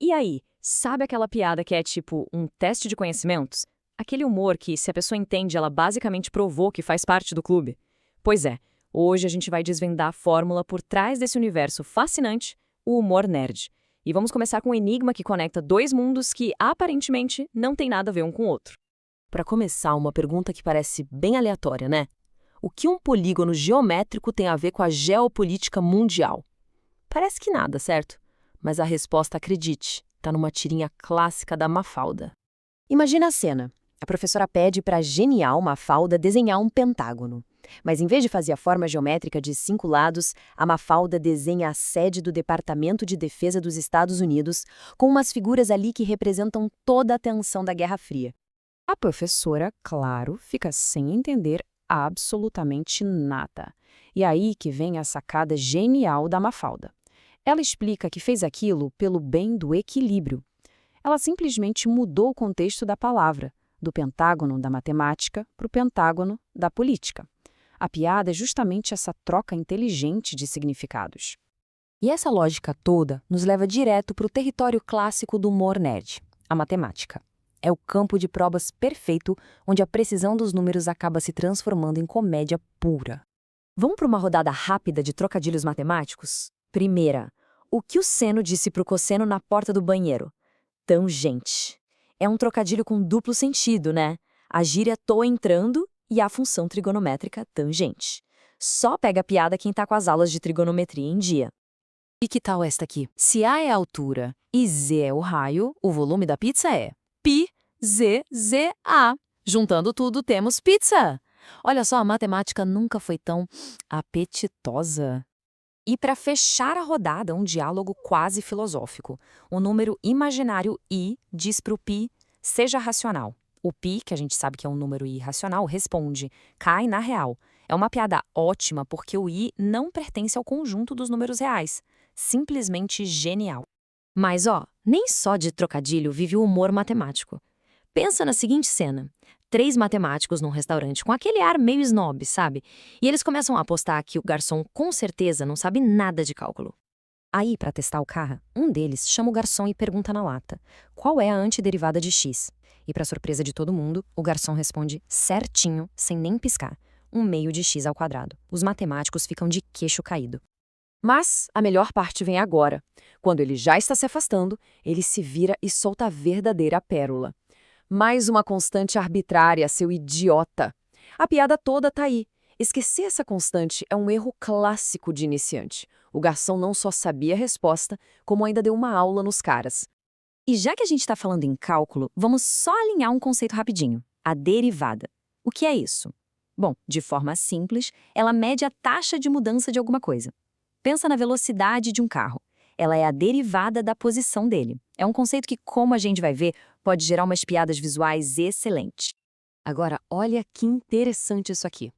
E aí, sabe aquela piada que é tipo um teste de conhecimentos? Aquele humor que, se a pessoa entende, ela basicamente provou que faz parte do clube? Pois é, hoje a gente vai desvendar a fórmula por trás desse universo fascinante, o humor nerd. E vamos começar com um enigma que conecta dois mundos que, aparentemente, não tem nada a ver um com o outro. Para começar, uma pergunta que parece bem aleatória, né? O que um polígono geométrico tem a ver com a geopolítica mundial? Parece que nada, certo? Mas a resposta, acredite, está numa tirinha clássica da Mafalda. Imagina a cena. A professora pede para a genial Mafalda desenhar um pentágono. Mas em vez de fazer a forma geométrica de 5 lados, a Mafalda desenha a sede do Departamento de Defesa dos Estados Unidos, com umas figuras ali que representam toda a tensão da Guerra Fria. A professora, claro, fica sem entender absolutamente nada. E aí que vem a sacada genial da Mafalda. Ela explica que fez aquilo pelo bem do equilíbrio. Ela simplesmente mudou o contexto da palavra, do pentágono da matemática para o pentágono da política. A piada é justamente essa troca inteligente de significados. E essa lógica toda nos leva direto para o território clássico do humor nerd, a matemática. É o campo de provas perfeito, onde a precisão dos números acaba se transformando em comédia pura. Vamos para uma rodada rápida de trocadilhos matemáticos? Primeira, o que o seno disse para o cosseno na porta do banheiro? Tangente. É um trocadilho com duplo sentido, né? A gíria tô entrando e a função trigonométrica tangente. Só pega a piada quem tá com as aulas de trigonometria em dia. E que tal esta aqui? Se A é a altura e Z é o raio, o volume da pizza é π, Z, Z, A. Juntando tudo, temos pizza. Olha só, a matemática nunca foi tão apetitosa. E para fechar a rodada, um diálogo quase filosófico. O número imaginário i diz para o π, seja racional. O π, que a gente sabe que é um número irracional, responde, cai na real. É uma piada ótima porque o i não pertence ao conjunto dos números reais. Simplesmente genial. Mas, nem só de trocadilho vive o humor matemático. Pensa na seguinte cena. 3 matemáticos num restaurante com aquele ar meio snob, sabe? E eles começam a apostar que o garçom com certeza não sabe nada de cálculo. Aí, para testar o cara, um deles chama o garçom e pergunta na lata, qual é a antiderivada de x? E para surpresa de todo mundo, o garçom responde certinho, sem nem piscar, 1/2 de x ao quadrado. Os matemáticos ficam de queixo caído. Mas a melhor parte vem agora. Quando ele já está se afastando, ele se vira e solta a verdadeira pérola. Mais uma constante arbitrária, seu idiota. A piada toda tá aí. Esquecer essa constante é um erro clássico de iniciante. O garçom não só sabia a resposta, como ainda deu uma aula nos caras. E já que a gente está falando em cálculo, vamos só alinhar um conceito rapidinho. A derivada. O que é isso? Bom, de forma simples, ela mede a taxa de mudança de alguma coisa. Pensa na velocidade de um carro. Ela é a derivada da posição dele. É um conceito que, como a gente vai ver, pode gerar umas piadas visuais excelentes. Agora, olha que interessante isso aqui.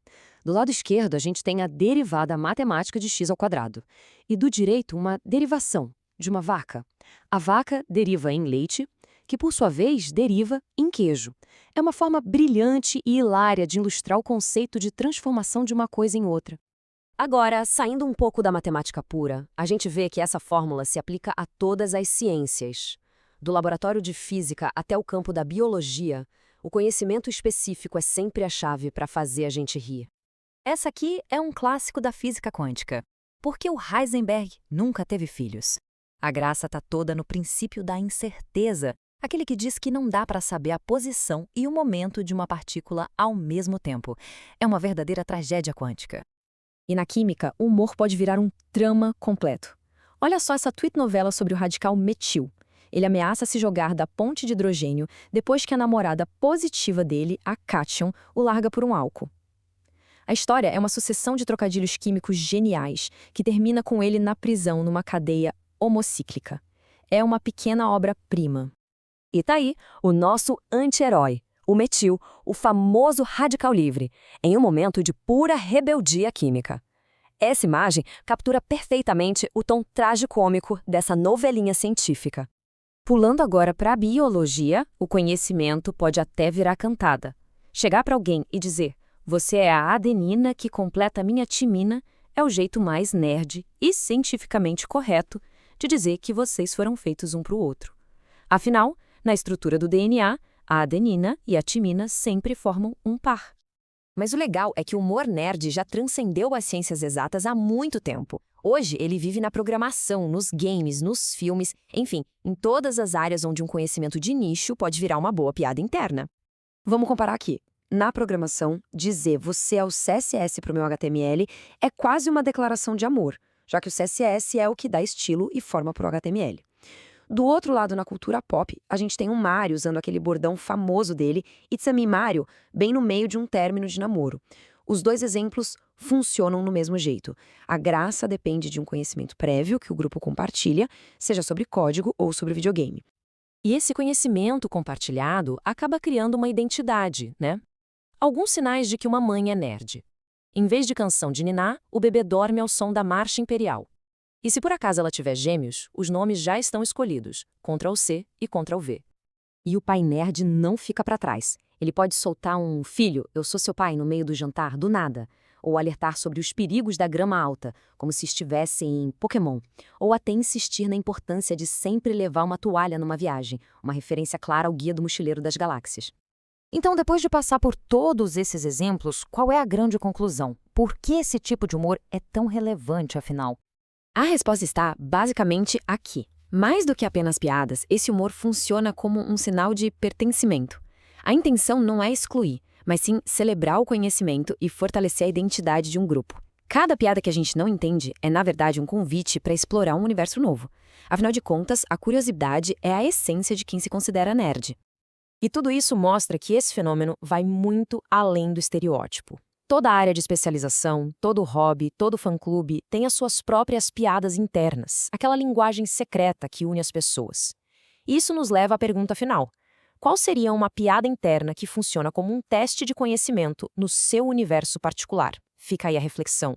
Do lado esquerdo, a gente tem a derivada matemática de x ao quadrado. E do direito, uma derivação de uma vaca. A vaca deriva em leite, que por sua vez deriva em queijo. É uma forma brilhante e hilária de ilustrar o conceito de transformação de uma coisa em outra. Agora, saindo um pouco da matemática pura, a gente vê que essa fórmula se aplica a todas as ciências. Do laboratório de física até o campo da biologia, o conhecimento específico é sempre a chave para fazer a gente rir. Essa aqui é um clássico da física quântica. Porque o Heisenberg nunca teve filhos. A graça está toda no princípio da incerteza, aquele que diz que não dá para saber a posição e o momento de uma partícula ao mesmo tempo. É uma verdadeira tragédia quântica. E na química, o humor pode virar um drama completo. Olha só essa tweet novela sobre o radical metil. Ele ameaça se jogar da ponte de hidrogênio depois que a namorada positiva dele, a cátion, o larga por um álcool. A história é uma sucessão de trocadilhos químicos geniais que termina com ele na prisão numa cadeia homocíclica. É uma pequena obra-prima. E tá aí o nosso anti-herói, o metil, o famoso radical livre, em um momento de pura rebeldia química. Essa imagem captura perfeitamente o tom tragicômico dessa novelinha científica. Pulando agora para a biologia, o conhecimento pode até virar cantada. Chegar para alguém e dizer, você é a adenina que completa a minha timina, é o jeito mais nerd e cientificamente correto de dizer que vocês foram feitos um para o outro. Afinal, na estrutura do DNA, a adenina e a timina sempre formam um par. Mas o legal é que o humor nerd já transcendeu as ciências exatas há muito tempo. Hoje, ele vive na programação, nos games, nos filmes, enfim, em todas as áreas onde um conhecimento de nicho pode virar uma boa piada interna. Vamos comparar aqui. Na programação, dizer você é o CSS para o meu HTML é quase uma declaração de amor, já que o CSS é o que dá estilo e forma para o HTML. Do outro lado, na cultura pop, a gente tem um Mario usando aquele bordão famoso dele, It's a me Mario, bem no meio de um término de namoro. Os dois exemplos funcionam no mesmo jeito. A graça depende de um conhecimento prévio que o grupo compartilha, seja sobre código ou sobre videogame. E esse conhecimento compartilhado acaba criando uma identidade, né? Alguns sinais de que uma mãe é nerd. Em vez de canção de niná, o bebê dorme ao som da marcha imperial. E se por acaso ela tiver gêmeos, os nomes já estão escolhidos, Ctrl+C e Ctrl+V. E o pai nerd não fica para trás. Ele pode soltar um "filho, eu sou seu pai" no meio do jantar, do nada. Ou alertar sobre os perigos da grama alta, como se estivesse em Pokémon. Ou até insistir na importância de sempre levar uma toalha numa viagem, uma referência clara ao Guia do Mochileiro das Galáxias. Então, depois de passar por todos esses exemplos, qual é a grande conclusão? Por que esse tipo de humor é tão relevante, afinal? A resposta está, basicamente, aqui. Mais do que apenas piadas, esse humor funciona como um sinal de pertencimento. A intenção não é excluir, mas sim celebrar o conhecimento e fortalecer a identidade de um grupo. Cada piada que a gente não entende é, na verdade, um convite para explorar um universo novo. Afinal de contas, a curiosidade é a essência de quem se considera nerd. E tudo isso mostra que esse fenômeno vai muito além do estereótipo. Toda área de especialização, todo hobby, todo fã-clube tem as suas próprias piadas internas, aquela linguagem secreta que une as pessoas. Isso nos leva à pergunta final. Qual seria uma piada interna que funciona como um teste de conhecimento no seu universo particular? Fica aí a reflexão.